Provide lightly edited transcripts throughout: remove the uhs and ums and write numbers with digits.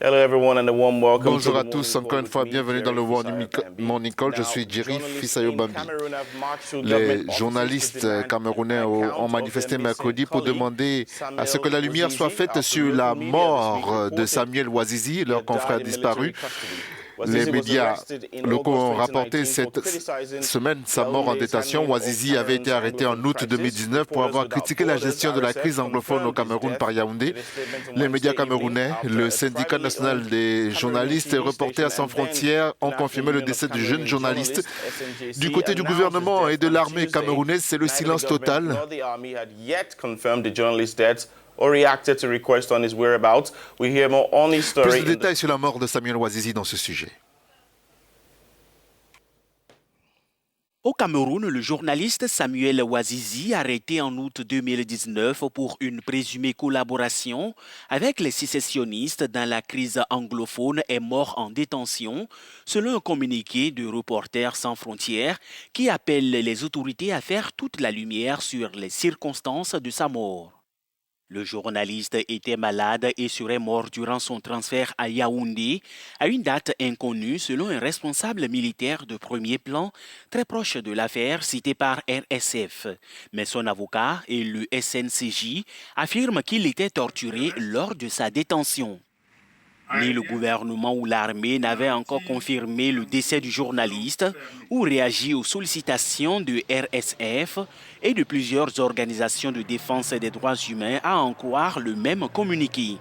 Hello everyone and a warm welcome to Bonjour the à tous, morning encore call une with fois, me, bienvenue dans Jerry le Fisayo Bambi. Morning Call. Je Now, suis Jerry journalists Fisayo in Bambi. Cameroon have marched to government Les offices to journalistes demand camerounais an ont account of their manifesté missing mercredi pour colleague, demander à ce Samuel que la lumière soit Wazizi, faite after sur la local media this week mort de reported Samuel Wazizi, he leur had died confrère in military disparu. custody. Les Wazizi was médias arrested in locaux August ont rapporté 2019 for cette criticizing semaine sa mort en Yaoundé's détention. handling of Wazizi avait été Cameroon's arrêté en Anglophone août crisis. 2019 pour Reporters avoir Without critiqué la Borders, gestion de la RSF, crise anglophone au confirmed his Cameroun death par Yaoundé. in a statement on Les médias Wednesday evening camerounais, after le a syndicat privately national owned des Cameroonian journalistes et TV Reporters station sans and then frontières ont National confirmé le Union of décès du jeune Cameroonian journaliste. Journalists, Du SNJC, côté du announced his gouvernement et death de on l'armée Tuesday. camerounaise, c'est le Neither the silence government total. nor the army had yet confirmed the journalist's death or reacted to requests on his whereabouts. We hear more on his Plus story de détails sur la mort de Samuel Wazizi dans ce sujet. Au Cameroun, le journaliste Samuel Wazizi, arrêté en août 2019 pour une présumée collaboration avec les sécessionnistes dans la crise anglophone, est mort en détention, selon un communiqué de Reporters sans frontières qui appelle les autorités à faire toute la lumière sur les circonstances de sa mort. Le journaliste était malade et serait mort durant son transfert à Yaoundé à une date inconnue selon un responsable militaire de premier plan très proche de l'affaire cité par RSF. Mais son avocat et le SNCJ affirment qu'il était torturé lors de sa détention. Ni le gouvernement ou l'armée n'avaient encore confirmé le décès du journaliste ou réagi aux sollicitations de RSF et de plusieurs organisations de défense des droits humains à en croire le même communiqué.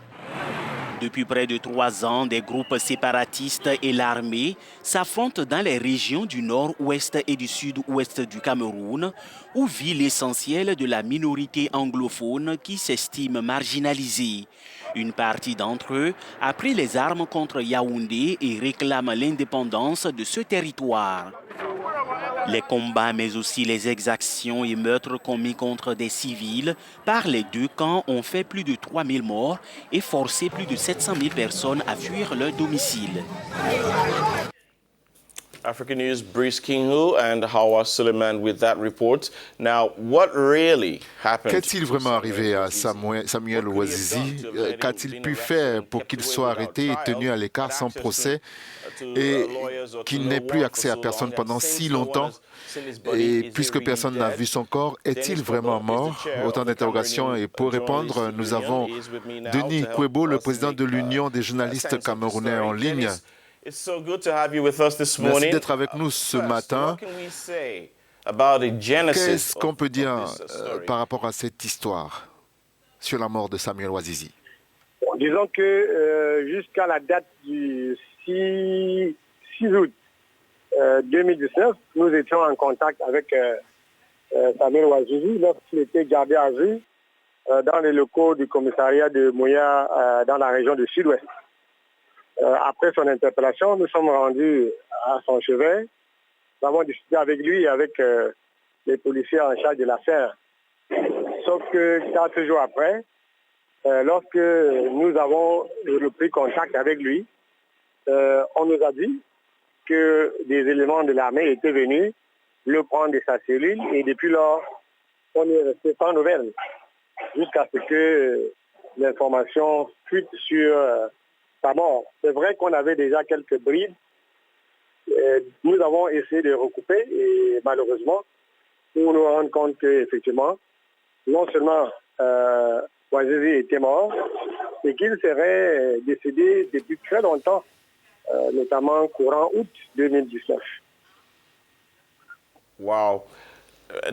Depuis près de 3 ans, des groupes séparatistes et l'armée s'affrontent dans les régions du nord-ouest et du sud-ouest du Cameroun, où vit l'essentiel de la minorité anglophone qui s'estime marginalisée. Une partie d'entre eux a pris les armes contre Yaoundé et réclame l'indépendance de ce territoire. Les combats, mais aussi les exactions et meurtres commis contre des civils par les deux camps ont fait plus de 3000 morts et forcé plus de 700 000 personnes à fuir leur domicile. African News, Brice Kingu and Hawa Suleiman with that report. Now, what really happened? Qu'est-il vraiment arrivé à Samuel Wazizi? Qu'a-t-il pu faire pour qu'il soit arrêté et tenu à l'écart sans procès et qu'il n'ait plus accès à personne pendant si longtemps? Et puisque personne n'a vu son corps, est-il vraiment mort? Autant d'interrogations. Et pour répondre, nous avons Denis Kwebo, le président de l'Union des journalistes camerounais en ligne. Merci d'être avec nous ce matin. Qu'est-ce qu'on peut dire par rapport à cette histoire sur la mort de Samuel Wazizi? Disons que jusqu'à la date du 6 août 2019, nous étions en contact avec Samuel Wazizi lorsqu'il était gardé à vue dans les locaux du commissariat de Mouya dans la région du Sud-Ouest. Après son interpellation, nous sommes rendus à son chevet. Nous avons discuté avec lui et avec les policiers en charge de l'affaire. Sauf que 4 jours après, lorsque nous avons repris contact avec lui, on nous a dit que des éléments de l'armée étaient venus le prendre de sa cellule et depuis lors, on est resté sans nouvelles jusqu'à ce que l'information fuite sur sa mort. C'est vrai qu'on avait déjà quelques brides. Nous avons essayé de recouper et malheureusement, pour nous rendre compte qu'effectivement, non seulement Wazizi était mort, mais qu'il serait décédé depuis très longtemps, notamment courant août 2019. Wow.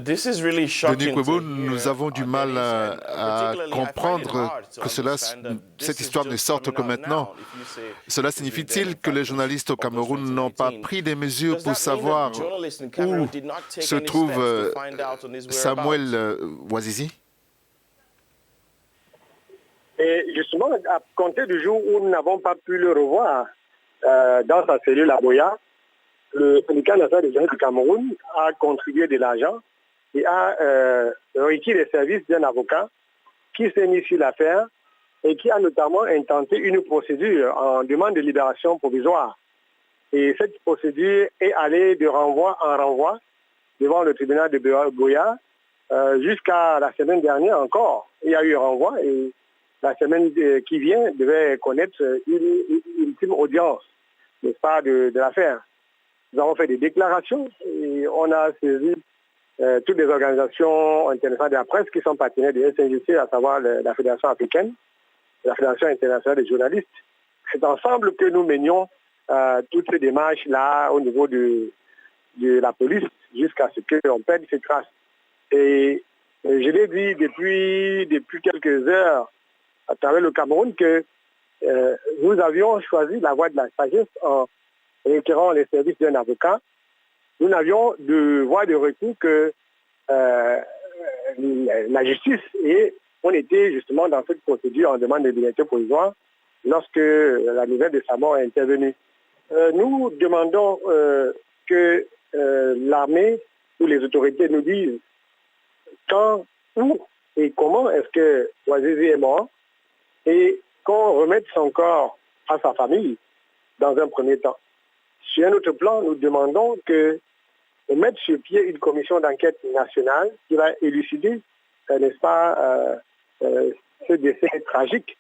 This is really shocking. Denis Kwebo, nous avons du mal à comprendre que cette histoire ne sorte que maintenant. Cela signifie-t-il que les journalistes au Cameroun n'ont pas pris des mesures pour savoir où se trouve Samuel Wazizi? Et justement, à compter du jour où nous n'avons pas pu le revoir dans sa cellule à Boya, le syndicat national des journalistes du Cameroun a contribué de l'argent et a requis les services d'un avocat qui s'est mis sur l'affaire et qui a notamment intenté une procédure en demande de libération provisoire. Et cette procédure est allée de renvoi en renvoi devant le tribunal de Boya jusqu'à la semaine dernière encore. Il y a eu un renvoi et la semaine qui vient, devait connaître une ultime audience, n'est-ce pas, de l'affaire. Nous avons fait des déclarations et on a saisi toutes les organisations internationales de la presse qui sont partenaires de SNJC, à savoir la Fédération africaine, la Fédération internationale des journalistes. C'est ensemble que nous menions toutes ces démarches-là au niveau de la police jusqu'à ce qu'on perde ces traces. Et je l'ai dit depuis quelques heures à travers le Cameroun que nous avions choisi la voie de la sagesse en requérant les services d'un avocat. Nous n'avions de voie de recours que la justice et on était justement dans cette procédure en demande de liberté provisoire lorsque la nouvelle de sa mort est intervenue. Nous demandons que l'armée ou les autorités nous disent quand, où et comment est-ce que Ouazizi est mort et qu'on remette son corps à sa famille dans un premier temps. Sur un autre plan, nous demandons qu'on mette sur pied une commission d'enquête nationale qui va élucider, n'est-ce pas, ce décès tragique.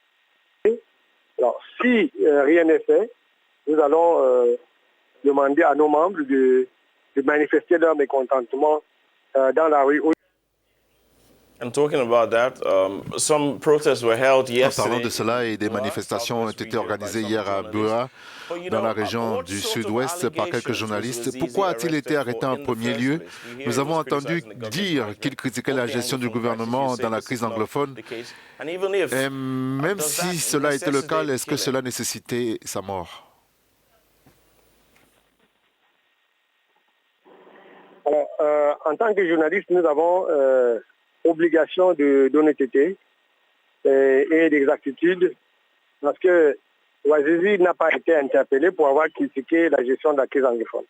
Alors, si rien n'est fait, nous allons demander à nos membres de manifester leur mécontentement dans la rue. And talking about that, some protests were held En yesterday. parlant de cela, et des manifestations ont été organisées hier à Bua, dans la région du sud-ouest, par quelques journalistes. Pourquoi a-t-il été arrêté en premier lieu? Nous avons entendu dire qu'il critiquait la gestion du gouvernement dans la crise anglophone. Et même si cela était le cas, est-ce que cela nécessitait sa mort? Alors, en tant que journaliste, nous avons obligation d'honnêteté et d'exactitude parce que Ouazizi n'a pas été interpellé pour avoir critiqué la gestion de la crise anglophone.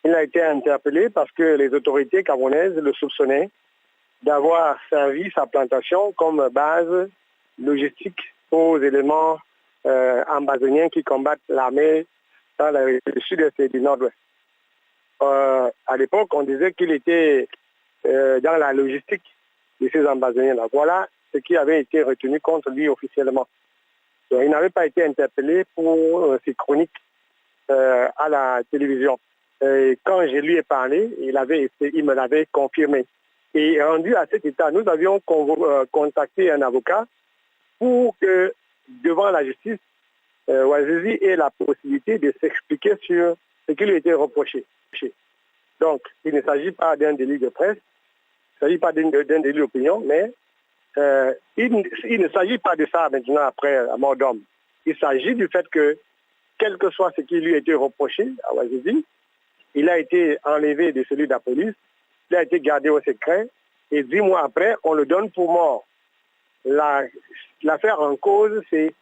Il a été interpellé parce que les autorités camerounaises le soupçonnaient d'avoir servi sa plantation comme base logistique aux éléments amazoniens qui combattent l'armée dans le sud-est et du nord-ouest. À l'époque, on disait qu'il était dans la logistique de ces Amazoniens-là. Voilà ce qui avait été retenu contre lui officiellement. Donc, il n'avait pas été interpellé pour ses chroniques à la télévision. Et quand je lui ai parlé, il me l'avait confirmé. Et rendu à cet état, nous avions contacté un avocat pour que, devant la justice, Ouazizi ait la possibilité de s'expliquer sur ce qui lui était reproché. Donc, il ne s'agit pas d'un délit de presse, il ne s'agit pas d'un délit d'opinion, mais il ne s'agit pas de ça maintenant après la mort d'homme. Il s'agit du fait que, quel que soit ce qui lui a été reproché à Ouazizi, il a été enlevé de celui de la police, il a été gardé au secret, et 10 mois après, on le donne pour mort. L'affaire en cause, c'est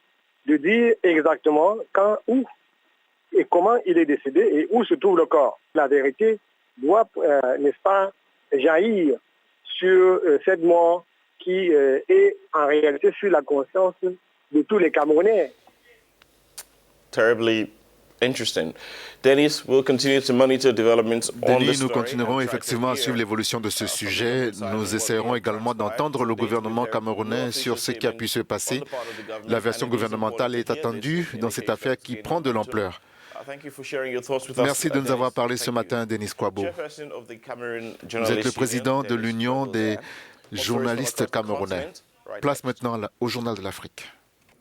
de dire exactement quand, où et comment il est décédé et où se trouve le corps. La vérité doit, n'est-ce pas, jaillir sur cette mort qui est en réalité sur la conscience de tous les Camerounais. Terribly interesting. Dennis, we'll continue to monitor developments on Denis, this nous story continuerons and try to effectivement à hear suivre l'évolution de ce sujet. Nous essaierons également d'entendre le gouvernement camerounais sur ce qui a pu se passer. La version gouvernementale est attendue dans cette affaire qui prend de l'ampleur. Merci de nous avoir parlé ce matin, Denis Kwabo. Vous êtes le président de l'Union des journalistes camerounais. Place maintenant au Journal de l'Afrique.